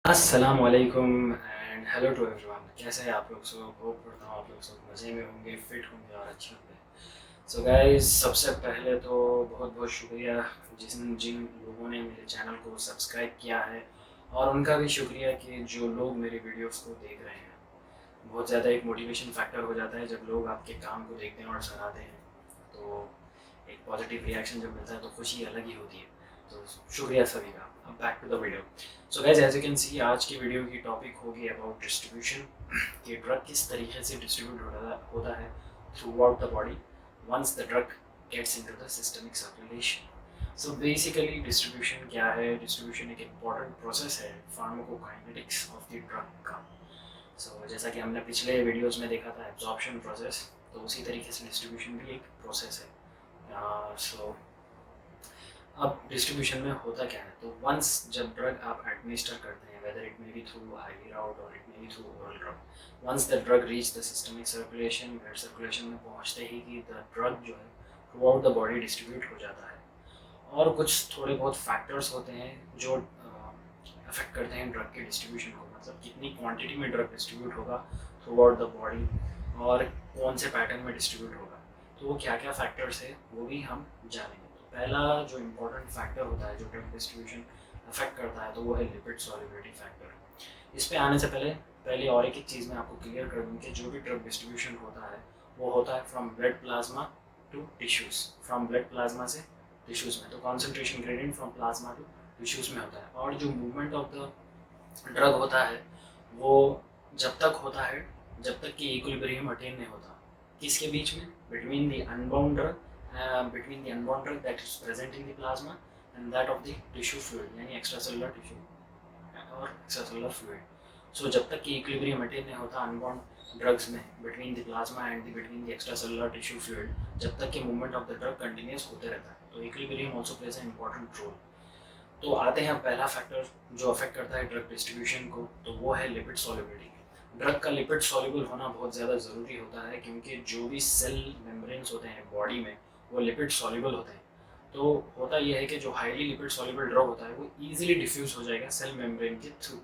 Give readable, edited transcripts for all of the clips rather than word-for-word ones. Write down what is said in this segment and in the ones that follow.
अस्सलामुअलैकुम and hello to everyone. कैसे हैं आप लोग सब? होप करता हूँ आप लोग सब मज़े में होंगे, फिट होंगे और अच्छे होंगे। सो गाइस, सबसे पहले तो बहुत बहुत शुक्रिया जिन जिन लोगों ने मेरे चैनल को सब्सक्राइब किया है, और उनका भी शुक्रिया कि जो लोग मेरे वीडियोस को देख रहे हैं। बहुत ज़्यादा एक मोटिवेशन फैक्टर हो जाता है जब लोग आपके काम को देखते हैं और सराहते हैं, तो एक पॉजिटिव रिएक्शन जब मिलता है तो खुशी अलग ही होती है। तो शुक्रिया सभी का। अब back to the video. So guys, as you can see, आज की वीडियो की टॉपिक होगी अबाउट डिस्ट्रीब्यूशन, कि ड्रग किस तरीके से डिस्ट्रीब्यूट होता है throughout the body once the drug gets into the systemic circulation. So basically distribution क्या है? डिस्ट्रीब्यूशन एक इम्पॉर्टेंट प्रोसेस है फार्माकोकाइनेटिक्स ऑफ द ड्रग का। जैसा कि हमने पिछले वीडियोस में देखा था एब्जॉर्प्शन प्रोसेस, तो उसी तरीके से डिस्ट्रीब्यूशन भी एक प्रोसेस है। अब डिस्ट्रीब्यूशन में होता क्या है, तो वंस जब ड्रग आप एडमिनिस्टर करते हैं, whether it may be through highly route और it may be through oral drug, once the drug reach the systemic circulation, blood circulation में पहुंचते ही कि द ड्रग जो है throughout the body distribute हो जाता है। और कुछ थोड़े बहुत फैक्टर्स होते हैं जो अफेक्ट करते हैं ड्रग के डिस्ट्रीब्यूशन को, मतलब कितनी क्वांटिटी में ड्रग डिस्ट्रीब्यूट होगा थ्रू आउट द बॉडी और कौन से पैटर्न में डिस्ट्रीब्यूट होगा। तो वो क्या क्या फैक्टर्स है वो भी हम जानेंगे। तो पहला जो इम्पोर्टेंट फैक्टर होता है जो ड्रग डिस्ट्रीब्यूशन अफेक्ट करता है, तो वो है लिपिड सॉल्युबिलिटी फैक्टर। इस पे आने से पहले और एक चीज़ मैं आपको क्लियर कर दूँ कि जो भी ड्रग डिस्ट्रीब्यूशन होता है वो होता है from blood plasma to tissues, from blood plasma से टिश्यूज़ में। तो concentration gradient from plasma to tissues में होता है, और जो मूवमेंट ऑफ द ड्रग होता है वो जब तक होता है जब तक कि इक्विलिब्रियम अटेन नहीं होता। किसके बीच में? Between the unbound drug, between the unbound drug that is present in the plasma and that of the tissue fluid, यानी एक्स्ट्रा सेलुलर टिश्यू और एक्स्ट्रा सेलुलर फ्लूइड। सो जब तक कि इक्विलिब्रियम अटेन नहीं होता अनबाउंड ड्रग्स में between the plasma and between the extra cellular tissue fluid, जब तक कि movement of the drug continuous होते रहता है। तो equilibrium also plays an important role. तो आते हैं पहला फैक्टर जो अफेक्ट करता है ड्रग डिस्ट्रीब्यूशन को, तो वो है लिपिड सॉल्युबिलिटी। ड्रग का लिपिड सॉल्युबल होना बहुत ज़्यादा ज़रूरी होता है, क्योंकि जो भी सेल मेम्ब्रेन्स होते हैं बॉडी में वो लिपिड सॉल्युबल होते हैं। तो होता यह है कि जो हाईली लिपिड सॉल्युबल ड्रग होता है वो ईजिली डिफ्यूज हो जाएगा सेल मेम्ब्रेन के थ्रू,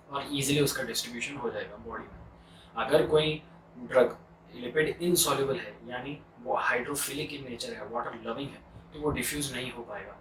और ईजिली उसका डिस्ट्रीब्यूशन हो जाएगा बॉडी में। अगर कोई ड्रग लिपिड इनसॉल्युबल है, यानी वो हाइड्रोफिलिक इन नेचर है, वाटर लविंग है, तो वो डिफ्यूज नहीं हो पाएगा।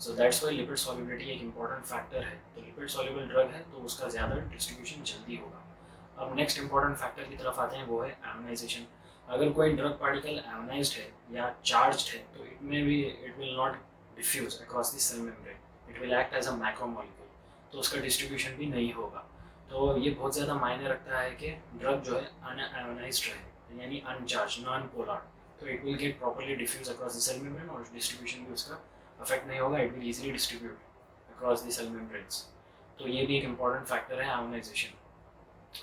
So that's why lipid solubility एक इंपॉर्टेंट फैक्टर है। तो लिपिड सॉल्युबल ड्रग है तो उसका ज़्यादा डिस्ट्रीब्यूशन जल्दी होगा। अब नेक्स्ट इंपॉर्टेंट फैक्टर की तरफ आते हैं, वो है आयोनाइजेशन। अगर कोई ड्रग पार्टिकल आयोनाइज्ड है या चार्ज्ड है तो it will not diffuse across the cell membrane, it will act as a macromolecule, तो उसका डिस्ट्रीब्यूशन भी नहीं होगा। तो ये बहुत ज़्यादा मायने रखता है कि ड्रग जो है अनआयोनाइज्ड रहे, यानी अनचार्ज, नॉन पोलर, तो it will get properly diffuse across the cell membrane और डिस्ट्रीब्यूशन भी उसका अफेक्ट नहीं होगा, it will easily distribute across the cell membranes. तो ये भी एक इम्पॉर्टेंट फैक्टर है आयोनाइजेशन।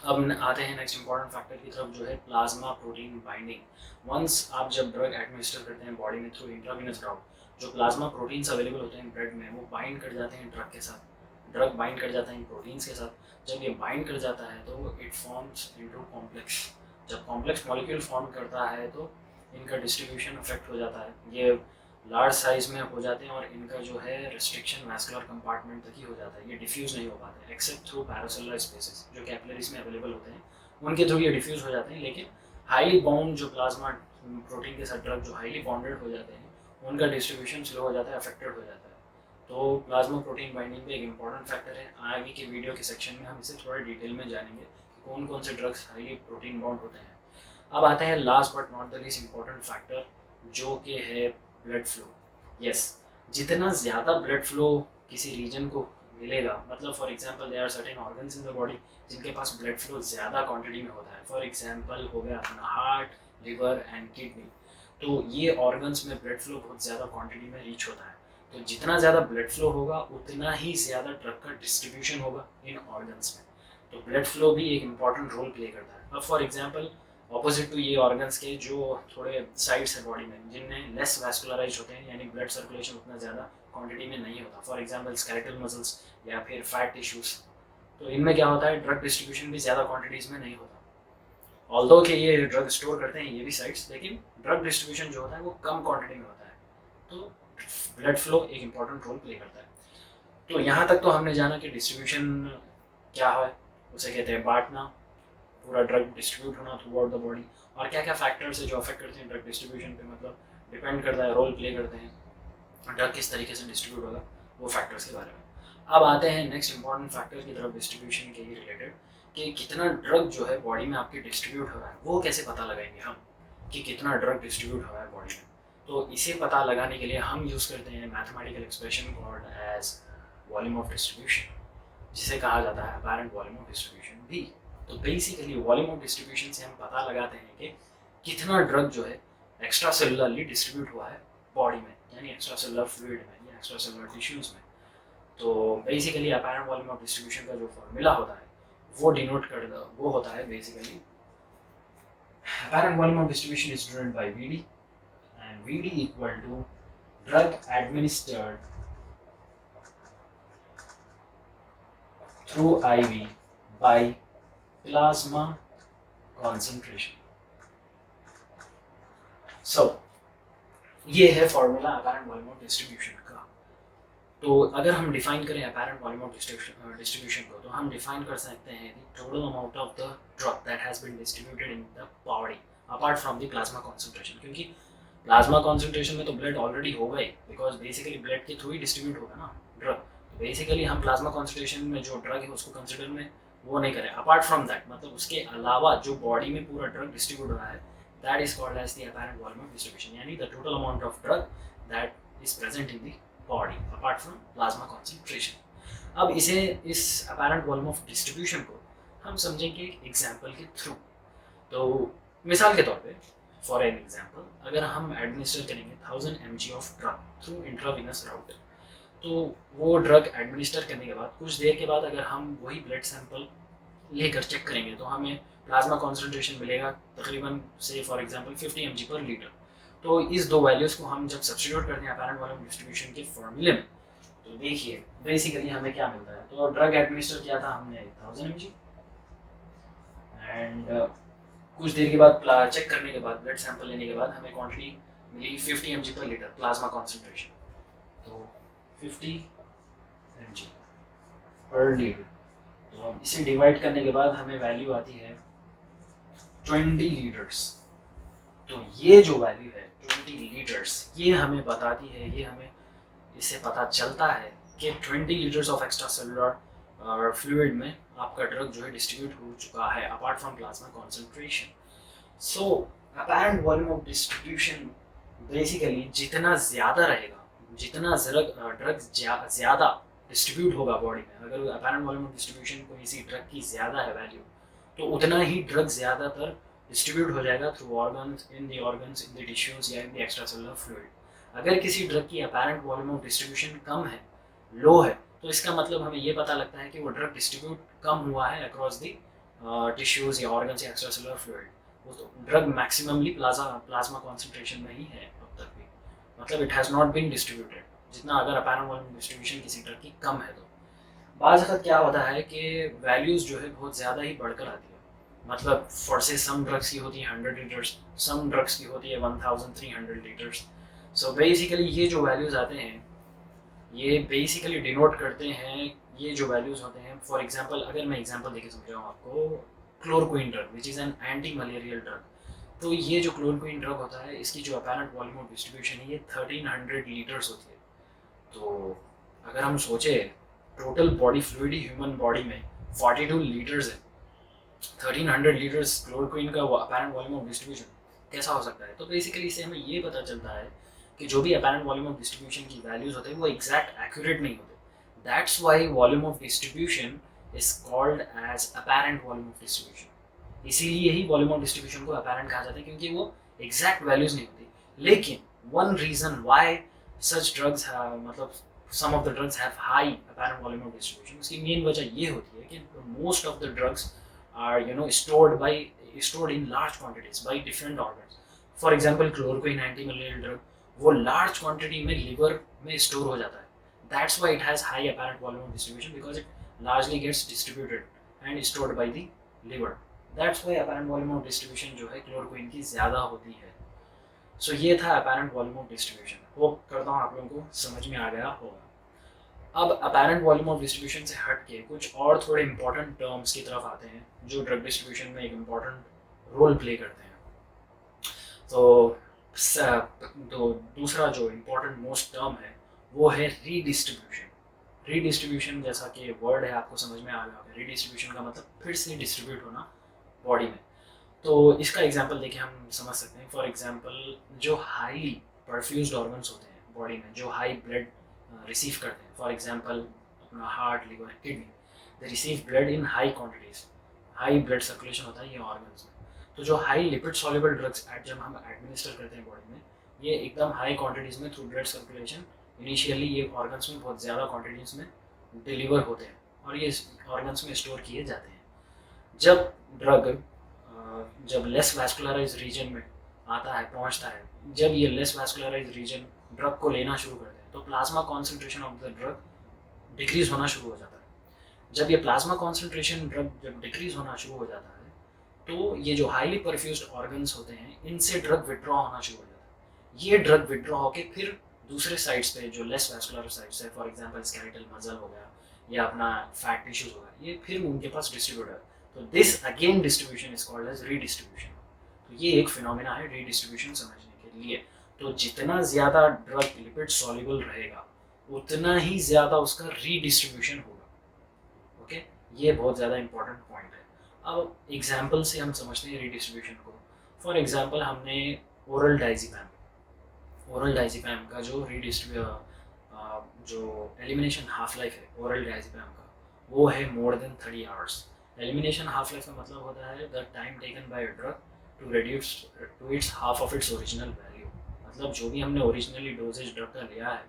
अब आते हैं नेक्स्ट इंपॉर्टेंट फैक्टर की तरफ, जो है प्लाज्मा प्रोटीन बाइंडिंग। वंस आप जब ड्रग एडमिनिस्टर करते हैं बॉडी में थ्रू इंट्रावेनस राउट, जो प्लाज्मा प्रोटीन्स अवेलेबल होते हैं ब्लड में वो बाइंड कर जाते हैं ड्रग के साथ, ड्रग बाइंड कर जाता है इन प्रोटीन्स के साथ। जब ये बाइंड कर जाता है तो इट फॉर्म्स इनटू कॉम्प्लेक्स। जब कॉम्प्लेक्स मॉलिक्यूल फॉर्म करता है तो इनका डिस्ट्रीब्यूशन अफेक्ट हो जाता है। ये लार्ज साइज में हो जाते हैं और इनका जो है रिस्ट्रिक्शन वैस्कुलर कंपार्टमेंट तक ही हो जाता है, ये डिफ्यूज़ नहीं हो पाते एक्सेप्ट थ्रू पैरासेलुलर स्पेसेस जो कैपिलरीज में अवेलेबल होते हैं, उनके थ्रू ये डिफ्यूज़ हो जाते हैं। लेकिन हाईली बाउंड जो प्लाज्मा प्रोटीन के साथ ड्रग जो हाईली बॉन्डेड हो जाते हैं उनका डिस्ट्रीब्यूशन स्लो हो जाता है, अफेक्टेड हो जाता है। तो प्लाज्मा प्रोटीन बाइंडिंग भी एक इंपॉर्टेंट फैक्टर है। आगे के वीडियो के सेक्शन में हम इसे थोड़ा डिटेल में जानेंगे कि कौन कौन से ड्रग्स हाईली प्रोटीन बाउंड होते हैं। अब आते हैं last but not the least important factor, जो कि है ब्लड फ्लो। यस, जितना ज़्यादा ब्लड फ्लो किसी रीजन को मिलेगा, मतलब for example there are certain organs in the body जिनके पास ब्लड फ्लो ज़्यादा क्वांटिटी में होता है। फॉर एग्जांपल हो गया अपना हार्ट, लिवर एंड किडनी। तो ये ऑर्गन्स में ब्लड फ्लो बहुत ज़्यादा क्वांटिटी में रीच होता है। तो जितना ज़्यादा ब्लड फ्लो होगा उतना ही ज़्यादा ड्रग का डिस्ट्रीब्यूशन होगा इन ऑर्गन्स में। तो ब्लड फ्लो भी एक इंपॉर्टेंट रोल प्ले करता है। अब फॉर एग्जांपल ऑपोजिट टू ये ऑर्गन्स के जो थोड़े साइड्स है बॉडी में जिनमें लेस वैस्कुलराइज होते हैं, यानी ब्लड सर्कुलेशन उतना ज़्यादा क्वांटिटी में नहीं होता, फॉर एग्जांपल स्केलेटल मसल्स या फिर फैट टिश्यूज, तो इनमें क्या होता है ड्रग डिस्ट्रीब्यूशन भी ज़्यादा क्वांटिटीज़ में नहीं होता। ऑल्दो कि ये ड्रग स्टोर करते हैं ये भी साइट्स, लेकिन ड्रग डिस्ट्रीब्यूशन जो होता है वो कम क्वांटिटी में होता है। तो ब्लड फ्लो एक इंपॉर्टेंट रोल प्ले करता है। तो यहाँ तक तो हमने जाना कि डिस्ट्रीब्यूशन क्या है, उसे कहते हैं बांटना, पूरा ड्रग डिस्ट्रीब्यूट होना थ्रू आउट द बॉडी। और क्या क्या फैक्टर्स है जो अफेक्ट करते हैं ड्रग डिस्ट्रीब्यूशन पे, मतलब डिपेंड करता है, रोल प्ले करते हैं ड्रग किस तरीके से डिस्ट्रीब्यूट होगा, वो फैक्टर्स के बारे में। अब आते हैं नेक्स्ट इंपॉर्टेंट फैक्टर की तरफ डिस्ट्रीब्यूशन के ही रिलेटेड, कि कितना ड्रग जो है बॉडी में आपके डिस्ट्रीब्यूट हो रहा है, वो कैसे पता लगाएंगे हम कि कितना ड्रग डिस्ट्रीब्यूट हो रहा है बॉडी में। तो इसे पता लगाने के लिए हम यूज़ करते हैं mathematical expression called as volume of distribution, जिसे कहा जाता है अपैरेंट वॉल्यूम ऑफ डिस्ट्रीब्यूशन भी। तो बेसिकली वॉल्यूम ऑफ डिस्ट्रीब्यूशन से हम पता लगाते हैं कि कितना ड्रग जो है एक्स्ट्रा सेलुलरली डिस्ट्रीब्यूट हुआ है बॉडी में, यानी एक्स्ट्रा सेलुलर फ्लूइड में या एक्स्ट्रा सेलुलर टिश्यूज़ में। तो basically apparent volume of distribution का जो फॉर्मूला होता है वो डिनोट कर वो होता है basically apparent volume of distribution is denoted by VD, and VD equal to drug administered through IV by plasma concentration. So ये है formula apparent volume of distribution का। तो अगर हम डिफाइन करें अपैरेंट वॉल्यूम ऑफ डिस्ट्रीब्यूशन को, तो हम डिफाइन कर सकते हैं the total amount of the drug that has been distributed in the body apart from the plasma concentration, क्योंकि प्लाज्मा कॉन्सेंट्रेशन में तो ब्लड ऑलरेडी होगा ही, बिकॉज बेसिकली ब्लड के थ्रू ही डिस्ट्रीब्यूट होगा ना ड्रग। तो बेसिकली हम प्लाज्मा कॉन्सेंट्रेशन में जो ड्रग है उसको कंसिडर में वो नहीं करें। अपार्ट फ्रॉम दैट, मतलब उसके अलावा जो बॉडी में पूरा ड्रग डिस्ट्रीब्यूट हो रहा है, that is called as the apparent volume of distribution, यानी the total amount of drug that is present in the body apart from plasma concentration. अब इसे, इस अपैरेंट वॉल्यूम ऑफ डिस्ट्रीब्यूशन को हम समझेंगे एग्जाम्पल के थ्रू। तो मिसाल के तौर पे, फॉर एन एग्जाम्पल, अगर हम एडमिनिस्टर करेंगे 1000 mg of drug through intravenous route, तो वो ड्रग एडमिनिस्टर करने के बाद कुछ देर के बाद अगर हम वही ब्लड सैंपल लेकर चेक करेंगे तो हमें प्लाज्मा कॉन्सेंट्रेशन मिलेगा तकरीबन से फॉर एग्जांपल 50 mg पर लीटर। तो इस दो वैल्यूज़ को हम जब सब्स्टिट्यूट करते हैं अपैरेंट वॉल्यूम डिस्ट्रीब्यूशन के फॉर्मूले में, तो देखिए बेसिकली हमें क्या मिलता है। तो ड्रग एडमिनिस्टर किया था हमने 1000 mg, एंड कुछ देर के बाद चेक करने के बाद, ब्लड सैंपल लेने के बाद हमें क्वांटिटी मिली 50 mg पर लीटर प्लाज्मा कॉन्सेंट्रेशन। तो 50 mg पर लीटर, तो अब इसे डिवाइड करने के बाद हमें वैल्यू आती है 20 लीटर्स। तो ये जो वैल्यू है 20 लीटर्स, ये हमें बताती है, ये हमें इससे पता चलता है कि 20 litres of extra cellular fluid में आपका ड्रग जो है डिस्ट्रीब्यूट हो चुका है apart from plasma concentration. So apparent volume of distribution basically जितना ज़्यादा रहेगा, जितना ड्रग ज़्यादा डिस्ट्रीब्यूट होगा बॉडी में, अगर अपैरेंट वॉल्यूम ऑफ डिस्ट्रीब्यूशन कोई इसी ड्रग की ज़्यादा है वैल्यू, तो उतना ही ड्रग ज़्यादातर डिस्ट्रीब्यूट हो जाएगा through organs, in the tissues या in the extracellular fluid. अगर किसी ड्रग की अपैरेंट वॉल्यूम ऑफ डिस्ट्रीब्यूशन कम है, लो है, तो इसका मतलब हमें ये पता लगता है कि वो ड्रग डिस्ट्रीब्यूट कम हुआ है अक्रॉस द टिश्यूज़ या ऑर्गन्स या एक्स्ट्रा सेलुलर फ्लूइड। वो तो ड्रग मैक्सिममली प्लाज्मा कॉन्सेंट्रेशन में ही है अब तक भी, मतलब it has not been distributed जितना, अगर अपैरेंट वॉल्यूम डिस्ट्रीब्यूशन किसी ड्रग की कम है तो। बाज़ वक़्त क्या होता है कि वैल्यूज़ जो है बहुत ज़्यादा ही बढ़कर आती है, मतलब फॉर से सम ड्रग्स की होती है 100 लीटर्स, सम ड्रग्स की होती है 1300 लीटर्स। सो बेसिकली ये जो वैल्यूज़ आते हैं, ये बेसिकली डिनोट करते हैं, ये जो वैल्यूज़ होते हैं, फॉर एग्जांपल अगर मैं एग्जांपल देके समझाऊँ आपको, chloroquine drug which is an anti malarial drug. तो ये जो क्लोरोक्विन ड्रग होता है, इसकी जो अपैरेंट वॉल्यूम ऑफ डिस्ट्रीब्यूशन है ये 1300 लीटर्स होती है। तो अगर हम सोचे total body fluid human body में 42 लीटर्स है, 1300 लीटर्स क्लोरोक्विन का अपैरेंट वॉल्यूम ऑफ डिस्ट्रीब्यूशन कैसा हो सकता है। तो बेसिकली इससे हमें ये पता चलता है कि जो भी अपैरेंट वॉल्यूम ऑफ डिस्ट्रीब्यूशन की वैल्यूज होते हैं वो एग्जैक्ट एक्यूरेट नहीं होते। That's why volume of distribution is called as apparent volume of distribution. इसीलिए ही वॉल्यूम ऑफ डिस्ट्रीब्यूशन को अपैरेंट कहा जाता है, क्योंकि वो एग्जैक्ट वैल्यूज नहीं होती। लेकिन one reason why such drugs, मतलब some of the drugs have high apparent volume of distribution, उसकी मेन वजह ये होती है कि most of the drugs are stored in large quantities by different organs. For example chloroquine anti-malarial drug, वो large quantity में liver में store हो जाता है। That's why it has high apparent volume of distribution, because it largely gets distributed and stored by the liver. That's why apparent volume of distribution जो है chloroquine की ज़्यादा होती है। सो ये था apparent volume of distribution. Hope करता हूँ आप लोगों को समझ में आ गया होगा। अब अपैरेंट वॉल्यूम ऑफ डिस्ट्रीब्यूशन से हट के कुछ और थोड़े इंपॉर्टेंट टर्म्स की तरफ आते हैं जो ड्रग डिस्ट्रीब्यूशन में एक इम्पॉर्टेंट रोल प्ले करते हैं। तो दूसरा जो इम्पोर्टेंट मोस्ट टर्म है वो है रीडिस्ट्रीब्यूशन। रीडिस्ट्रीब्यूशन जैसा कि वर्ड है आपको समझ में आ गया होगा, रीडिस्ट्रीब्यूशन का मतलब फिर से डिस्ट्रीब्यूट होना बॉडी में। तो इसका एग्जांपल देके हम समझ सकते हैं। फॉर एग्जांपल जो हाईली परफ्यूज्ड ऑर्गन्स होते हैं बॉडी में, जो हाई ब्लड रिसीव करते हैं, फॉर एग्जांपल अपना heart, liver, kidney, they receive blood in high quantities, high blood circulation होता है ये ऑर्गन्स में। तो जो हाई लिपिड सॉल्युबल ड्रग्स जब हम एडमिनिस्टर करते हैं बॉडी में, ये एकदम हाई क्वांटिटीज़ में थ्रू ब्लड सर्कुलेशन इनिशियली ये ऑर्गन्स में बहुत ज़्यादा क्वांटिटीज़ में डिलीवर होते हैं और ये ऑर्गन्स में स्टोर किए जाते हैं। जब ड्रग जब लेस वैस्कुलराइज रीजन में आता है, पहुंचता है, जब ये लेस वैस्कुलराइज रीजन ड्रग को लेना शुरू करते हैं तो plasma concentration of the drug decrease होना शुरू हो जाता है। जब ये प्लाज्मा कॉन्सेंट्रेशन ड्रग जब डिक्रीज होना शुरू हो जाता है तो ये जो हाईली परफ्यूज्ड ऑर्गन्स होते हैं इनसे ड्रग विड्रॉ होना शुरू हो जाता है। ये ड्रग विड्रॉ होके फिर दूसरे साइड्स पे जो लेस वैस्कुलर साइड्स है, फॉर एग्जांपल स्केलेटल मसल हो गया या अपना फैट टिश्यूज हो गया, ये फिर उनके पास डिस्ट्रीब्यूट है। तो this again distribution is called as redistribution. तो ये एक फिनोमेना है रीडिस्ट्रीब्यूशन समझने के लिए। तो जितना ज़्यादा ड्रग लिपिड सॉल्युबल रहेगा उतना ही ज़्यादा उसका रीडिस्ट्रीब्यूशन होगा। ओके, ये बहुत ज़्यादा इंपॉर्टेंट पॉइंट है। अब एग्जाम्पल से हम समझते हैं रीडिस्ट्रीब्यूशन को। फॉर एग्जाम्पल हमने ओरल डाइज़ेपैम का जो जो एलिमिनेशन हाफ लाइफ है ओरल डाइज़ेपैम का, वो है more than 30 hours. Elimination half life का मतलब होता है the time taken by a drug to reduce to its half of its original value. मतलब जो भी हमने ओरिजिनली डोजेज ड्रग का लिया है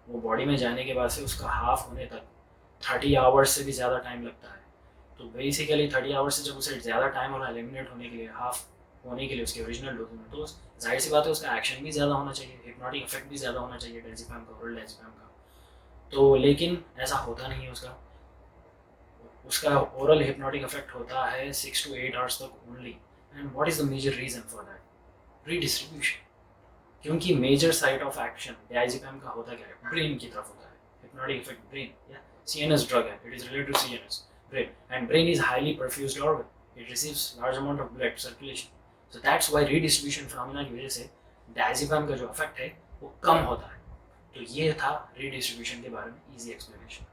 वो बॉडी में जाने के बाद से उसका हाफ होने तक 30 आवर्स से भी ज़्यादा टाइम लगता है। तो बेसिकली 30 आवर्स से जब उसे ज़्यादा टाइम हो रहा है एलिमिनेट होने के लिए, हाफ होने के लिए उसके ओरिजिनल डोज में, तो जाहिर सी बात है उसका एक्शन भी ज़्यादा होना चाहिए, हिप्नोटिक इफेक्ट भी ज़्यादा होना चाहिए डाइज़ेपैम का, ओरल डाइज़ेपैम का। तो लेकिन ऐसा होता नहीं है उसका ओरल हिप्नोटिक इफेक्ट होता है 6 to 8 आवर्स तक only. And what is the major reason for that? Redistribution. क्योंकि major site of action diazepam का होता क्या है, ब्रेन की तरफ होता है। हिप्नोटिक इफेक्ट ब्रेन या CNS ड्रग है, it is related to CNS brain, and brain is highly perfused organ, it receives large amount of blood circulation, so that's why redistribution phenomena की वजह से डायज़ेपैम का जो इफेक्ट है वो कम होता है। तो ये था रीडिस्ट्रीब्यूशन के बारे में इजी एक्सप्लेनेशन।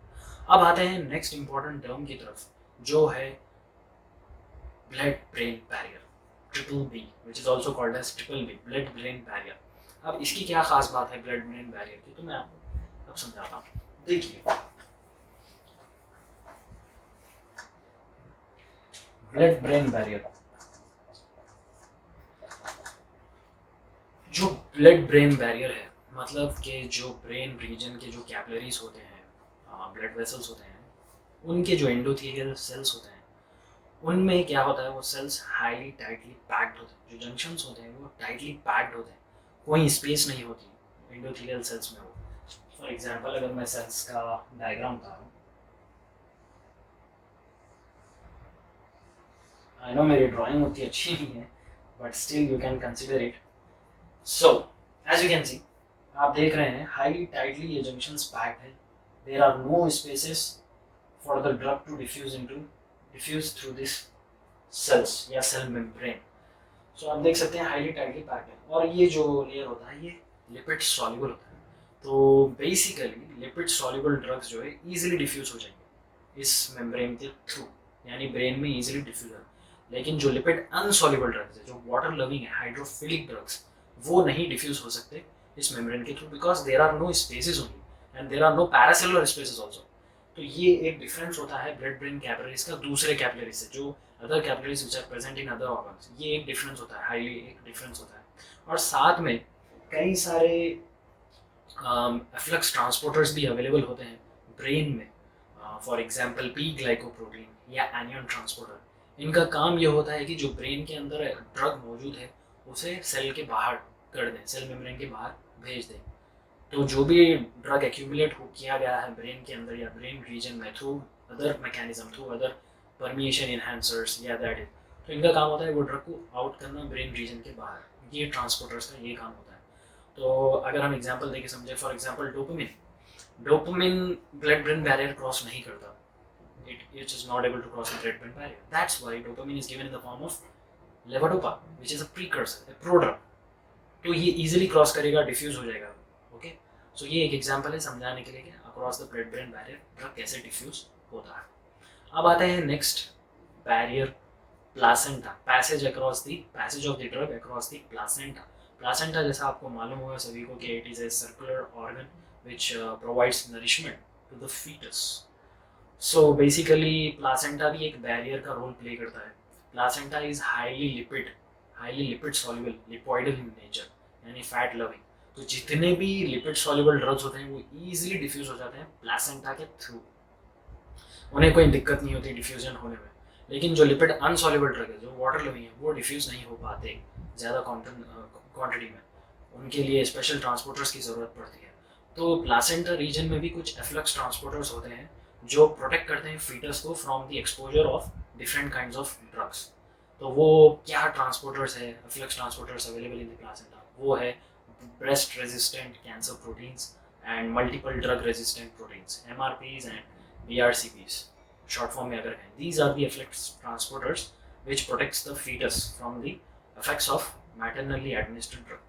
अब आते हैं नेक्स्ट इंपॉर्टेंट टर्म की तरफ जो है blood brain barrier, BBB, which is also called as BBB, blood brain barrier. अब इसकी क्या खास बात है ब्लड ब्रेन बैरियर की, तो मैं आपको अब समझाता हूँ। देखिए ब्लड ब्रेन बैरियर, जो ब्लड ब्रेन बैरियर है मतलब कि जो ब्रेन रीजन के जो कैपिलरीज होते हैं, ब्लड वेसल्स होते हैं, उनके जो एंडोथेलियल सेल्स होते हैं उनमें क्या होता है, वो सेल्स हाईली टाइटली पैक्ड होते हैं। जो जंक्शंस होते हैं वो टाइटली पैक्ड होते हैं, कोई स्पेस नहीं होती एंडोथेलियल सेल्स में। वो फॉर एग्जांपल अगर मैं सेल्स का डायग्राम बता रहा हूँ, आई नो मेरी ड्राइंग उतनी अच्छी नहीं है but still you can consider it. So as you can see, आप देख रहे हैं हाईली टाइटली ये जंक्शंस पैक्ड है, there are no spaces for the drug to diffuse through this cells या सेल मेम्ब्रेन। सो आप देख सकते हैं हाईली टाइटली पैक्ड है और ये जो लेयर होता है ये लिपिड सॉल्युबल होता है। तो बेसिकली लिपिड सॉल्युबल ड्रग्स जो है इजीली डिफ्यूज हो जाएंगे इस मेम्ब्रेन के थ्रू, यानी ब्रेन में इजीली डिफ्यूज हो। लेकिन जो लिपिड अनसॉल्युबल ड्रग्स है, जो वाटर लविंग है, हाइड्रोफिलिक ड्रग्स, वो नहीं डिफ्यूज हो सकते इस मेम्ब्रेन के through because there are no spaces only and there are no paracellular spaces also. तो ये एक डिफरेंस होता है ब्लड ब्रेन कैपिलरीज का दूसरे कैपिलरीज से, जो other capillaries which are present in other organs. ये एक डिफरेंस होता है, हाईली एक डिफरेंस होता है। और साथ में कई सारे एफ्लक्स ट्रांसपोर्टर्स भी अवेलेबल होते हैं ब्रेन में, फॉर एग्जांपल पी ग्लाइकोप्रोटीन या एनियन ट्रांसपोर्टर। इनका काम ये होता है कि जो ब्रेन के अंदर ड्रग मौजूद है उसे सेल के बाहर कर दें, सेल मेम्ब्रेन के बाहर भेज दें। तो जो भी ड्रग एक्यूमुलेट किया गया है ब्रेन के अंदर या ब्रेन रीजन में through other mechanism, through other permeation enhancers या दैट इज, तो इनका काम होता है वो ड्रग को आउट करना ब्रेन रीजन के बाहर। ये ट्रांसपोर्टर्स का ये काम होता है। तो अगर हम एग्जांपल देके समझे, for example dopamine, dopamine blood brain barrier cross नहीं करता, it is not able to cross the blood brain barrier. That's why dopamine is given in the form of levodopa, which is a precursor, a prodrug. तो ये easily cross करेगा, diffuse हो जाएगा. Okay, सो ये एक example है समझाने के लिए कि across the blood brain barrier drug कैसे डिफ्यूज होता है. अब आता है next barrier, placenta, passage of the drug across the placenta. Placenta जैसा आपको मालूम होगा सभी को कि it is a circular organ which provides nourishment to the fetus. So basically placenta भी एक बैरियर का रोल प्ले करता है. Placenta is highly lipid soluble, lipoidal in nature, यानी फैट लविंग. तो जितने भी लिपिड सॉल्युबल ड्रग्स होते हैं वो इजीली डिफ्यूज हो जाते हैं प्लासेंटा के थ्रू. उन्हें कोई दिक्कत नहीं होती डिफ्यूजन होने में. लेकिन जो लिपिड अनसॉल्युबल ड्रग है, जो वाटर लविंग है, वो डिफ्यूज नहीं हो पाते ज़्यादा क्वांटिटी में. उनके लिए स्पेशल ट्रांसपोर्टर्स की ज़रूरत पड़ती है. तो प्लासेंटा रीजन में भी कुछ एफ्लक्स ट्रांसपोर्टर्स होते हैं जो प्रोटेक्ट करते हैं फीटस को from the exposure of different kinds of drugs. तो वो क्या ट्रांसपोर्टर्स है, efflux transporters available in the placenta? वो है breast resistant cancer proteins and multiple drug resistant proteins, MRPs and BRCPs short form में अगर कहें. These are the efflux transporters which protects the fetus from the effects of maternally administered drug.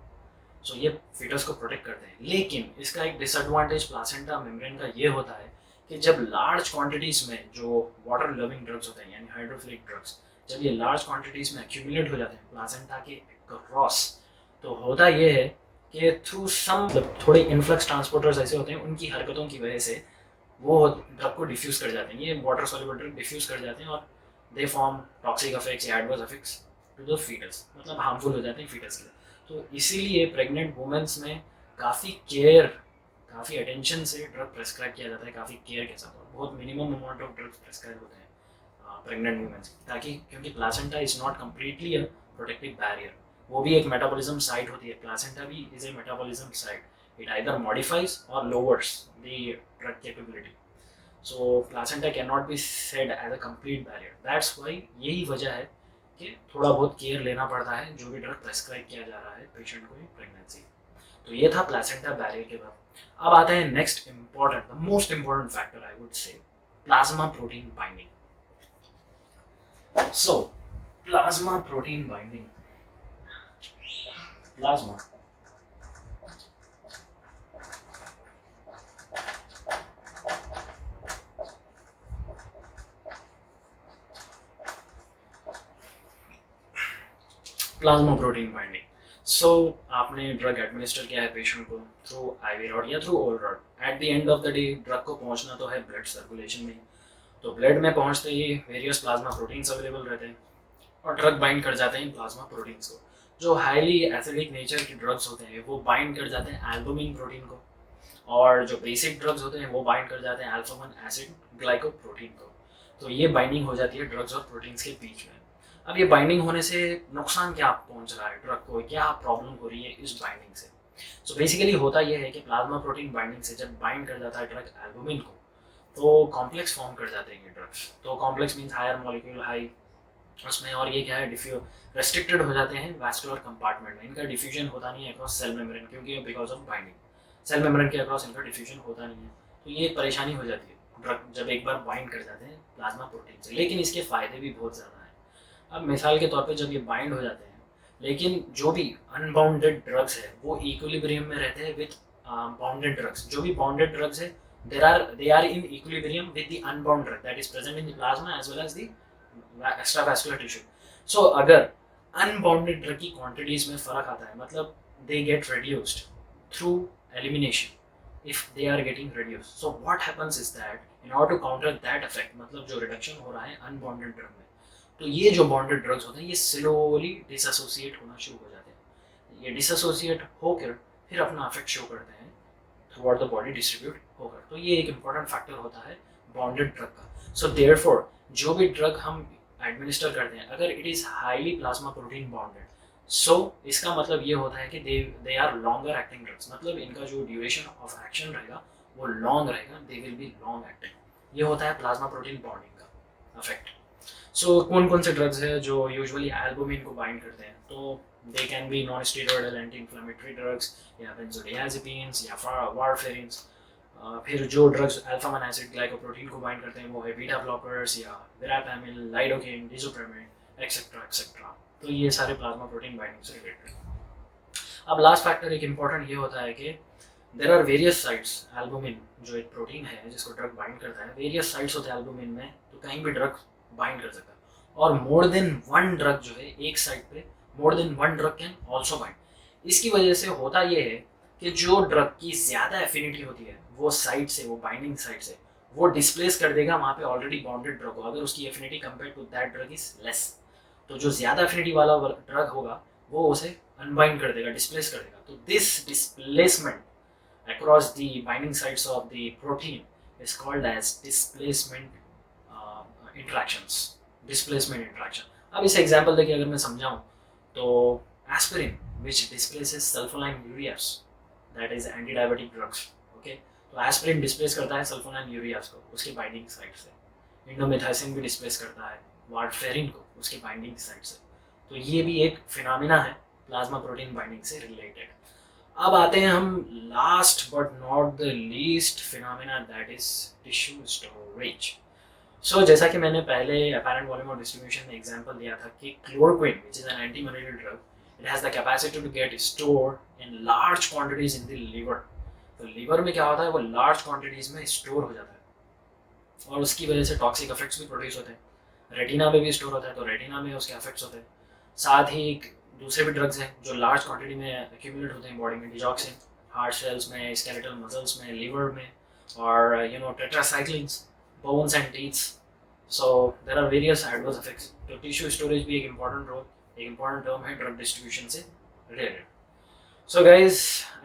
So ये fetus को protect करते हैं. लेकिन इसका एक डिसएडवांटेज प्लासेंटा मेम्ब्रेन का ये होता है कि जब लार्ज क्वांटिटीज में जो वाटर लविंग ड्रग्स होते हैं यानी हाइड्रोफिलिक ड्रग्स, जब ये लार्ज क्वांटिटीज में एक्यूमुलेट हो जाते हैं प्लासेंटा के क्रॉस, तो होता ये है कि थ्रू सम थोड़े इन्फ्लक्स ट्रांसपोर्टर्स ऐसे होते हैं, उनकी हरकतों की वजह से वो ड्रग को डिफ्यूज कर जाते हैं. ये वाटर सॉल्युबल ड्रग डिफ्यूज कर जाते हैं और दे फॉर्म टॉक्सिक इफेक्ट्स या adverse effects to the foetus, मतलब हार्मफुल हो जाते हैं फीटस के लिए. तो इसीलिए प्रेग्नेंट वुमेन्स में काफ़ी अटेंशन से ड्रग प्रेस्क्राइब किया जाता है, काफ़ी केयर के साथ. और बहुत minimum amount of drugs prescribe होते हैं प्रेग्नेंट वुमेन्स, ताकि क्योंकि placenta is not completely a protective barrier. वो भी एक मेटाबॉलिज्म साइट होती है. प्लासेंटा भी is a metabolism site. It either modifies or lowers the drug capability. So placenta can not be said as a complete barrier. That's why यही वजह है कि थोड़ा बहुत केयर लेना पड़ता है जो भी ड्रग प्रेस्क्राइब किया जा रहा है पेशेंट को इन प्रेगनेंसी. तो ये था प्लासेंटा बैरियर के बाद. अब आता है next important, the most important factor I would say, plasma protein binding. So plasma protein binding, plasma plasma protein binding. So आपने ड्रग एडमिनिस्टर किया है पेशेंट को थ्रू आईवी रॉड या through oral route. At the end of the day drug को पहुंचना तो है blood circulation में. तो ब्लड में पहुंचते ही वेरियस प्लाज्मा प्रोटीन्स अवेलेबल रहते हैं और ड्रग बाइंड कर जाते हैं प्लाज्मा प्रोटीन्स को. जो हाईली एसिडिक नेचर के ड्रग्स होते हैं वो बाइंड कर जाते हैं एल्बुमिन प्रोटीन को, और जो बेसिक ड्रग्स होते हैं वो बाइंड कर जाते हैं अल्फा-1 एसिड ग्लाइकोप्रोटीन को. तो ये बाइंडिंग हो जाती है ड्रग्स और प्रोटीन्स के बीच में. अब ये बाइंडिंग होने से नुकसान क्या पहुंच रहा है ड्रग को, क्या प्रॉब्लम हो रही है इस बाइंडिंग से? सो बेसिकली होता यह है कि प्लाज्मा प्रोटीन बाइंडिंग से जब बाइंड कर जाता है ड्रग एल्बुमिन को, तो कॉम्प्लेक्स फॉर्म कर जाते हैं ये ड्रग्स. तो complex means higher molecule high उसमें, और ये क्या है रेस्ट्रिक्टेड हो जाते हैं वैस्कुलर कंपार्टमेंट में. इनका डिफ्यूजन होता नहीं है अक्रॉस सेल मेम्ब्रेन, क्योंकि because of binding cell membrane के अक्रॉस इनका डिफ्यूजन होता नहीं है. तो ये एक परेशानी हो जाती है ड्रग जब एक बार बाइंड कर जाते हैं प्लाज्मा प्रोटीन से. लेकिन इसके फ़ायदे भी बहुत ज़्यादा हैं. अब मिसाल के तौर पे जब ये बाइंड हो जाते हैं, लेकिन जो भी अनबाउंडेड ड्रग्स है वो इक्विलिब्रियम में रहते हैं विद बाउंडेड ड्रग्स. जो भी बाउंडेड ड्रग्स है they are in equilibrium with the unbound drug that is present in the plasma as well as the extravascular tissue. So अगर unbounded drug की quantities में फर्क आता है, मतलब they get reduced through elimination if they are getting reduced. So what happens is that in order to counter that effect, मतलब जो reduction हो रहा है unbounded drug में, तो ये जो बॉन्डेड ड्रग्स होते हैं ये स्लोली डिसएसोसिएट होना शुरू हो जाते हैं. ये डिसएसोसिएट होकर फिर अपना इफेक्ट शो करते हैं through out the body distribute होकर. तो ये एक इंपॉर्टेंट फैक्टर होता है बॉन्डेड ड्रग का. सो देयरफॉर जो भी ड्रग हम एडमिनिस्टर करते हैं अगर it is highly plasma protein bonded, so इसका मतलब ये होता है कि they are longer acting drugs. मतलब इनका जो ड्यूरेशन ऑफ एक्शन रहेगा वो लॉन्ग रहेगा, they will be long acting. ये होता है प्लाज्मा प्रोटीन बॉन्डिंग का इफेक्ट. सो कौन कौन से ड्रग्स हैं जो यूजुअली एल्बुमिन को बाइंड करते हैं? तो they can be non steroidal anti inflammatory drugs या बेंजोडियाजेपिन्स या वारफेरिन्स. फिर जो drugs alpha amino acid glycoprotein को बाइंड करते हैं वो है बीटा ब्लॉकर्स या verapamil, lidocaine, disopyramide etcetera etcetera. तो ये सारे प्लाज्मा प्रोटीन बाइंडिंग से रिलेटेड। अब लास्ट फैक्टर एक इम्पॉर्टेंट ये होता है कि there are various sites. Albumin जो एक प्रोटीन है जिसको ड्रग बाइंड करता है, वेरियस साइट्स होते हैं एल्बुमिन में, तो कहीं भी ड्रग बाइंड कर सकता है। और मोर देन वन ड्रग जो है एक साइट पे, more than one drug can also bind. इसकी वजह से होता ये है कि जो ड्रग की ज़्यादा एफिनिटी होती है वो साइट से, वो बाइंडिंग साइट से वो डिस्प्लेस कर देगा वहाँ पे ऑलरेडी बॉन्डेड ड्रग हो, अगर उसकी affinity compare to that drug is less. तो जो ज़्यादा एफिनिटी वाला ड्रग होगा वो उसे अनबाइंड कर देगा, डिस्प्लेस कर देगा। तो this displacement across the binding sites of the protein is called as displacement interactions. Displacement interaction. अब इसे एग्जांपल देके अगर मैं समझाऊं तो aspirin which displaces sulfonine ureas, that is anti-diabetic drugs. Okay, तो aspirin डिस्प्लेस करता है सल्फोनाइन यूरियास को उसके बाइंडिंग साइट से। इंडोमेथाइसिन भी डिस्प्लेस करता है वारफेरिन को उसके बाइंडिंग साइट से। तो ये भी एक फिनोमिना है प्लाज्मा प्रोटीन बाइंडिंग से रिलेटेड। अब आते हैं हम last but not the least phenomena, that is tissue storage. So जैसा कि मैंने पहले अपैरेंट वॉल्यूम ऑफ डिस्ट्रीब्यूशन में एग्जांपल दिया था कि chloroquine which is an anti malarial drug, it has the capacity to get store in large quantities in the liver. तो liver में क्या होता है, वो लार्ज क्वांटिटीज में स्टोर हो जाता है और उसकी वजह से टॉक्सिक इफेक्ट्स भी प्रोड्यूस होते हैं। रेटिना में भी स्टोर होता है तो रेटिना में उसके इफेक्ट्स होते हैं। साथ ही दूसरे भी ड्रग्स हैं जो लार्ज क्वांटिटी में एक्यूमुलेट होते हैं बॉडी में, डिजॉक्सिन हार्ट सेल्स में, स्केलेटल मसल्स में, लिवर में, और tetracyclines bones and teeths. So there are various adverse effects. तो टिश्यू स्टोरेज भी एक इंपॉर्टेंट रोल, एक इंपॉर्टेंट टर्म है ड्रग डिस्ट्रीब्यूशन से रिलेटेड। So guys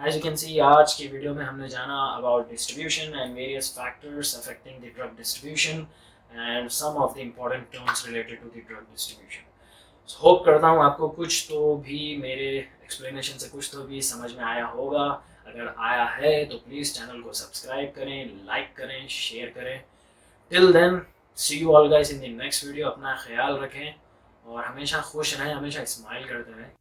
as you can see आज की वीडियो में हमने जाना about distribution and various factors affecting the drug distribution and some of the important terms related to the drug distribution. Hope करता हूँ आपको कुछ तो भी मेरे एक्सप्लेनेशन से कुछ तो भी समझ में आया होगा। अगर आया है तो प्लीज़ चैनल को सब्सक्राइब करें, लाइक करें, शेयर करें। Till then see you all guys in the next video. अपना ख्याल रखें और हमेशा खुश रहें, हमेशा स्माइल करते रहें।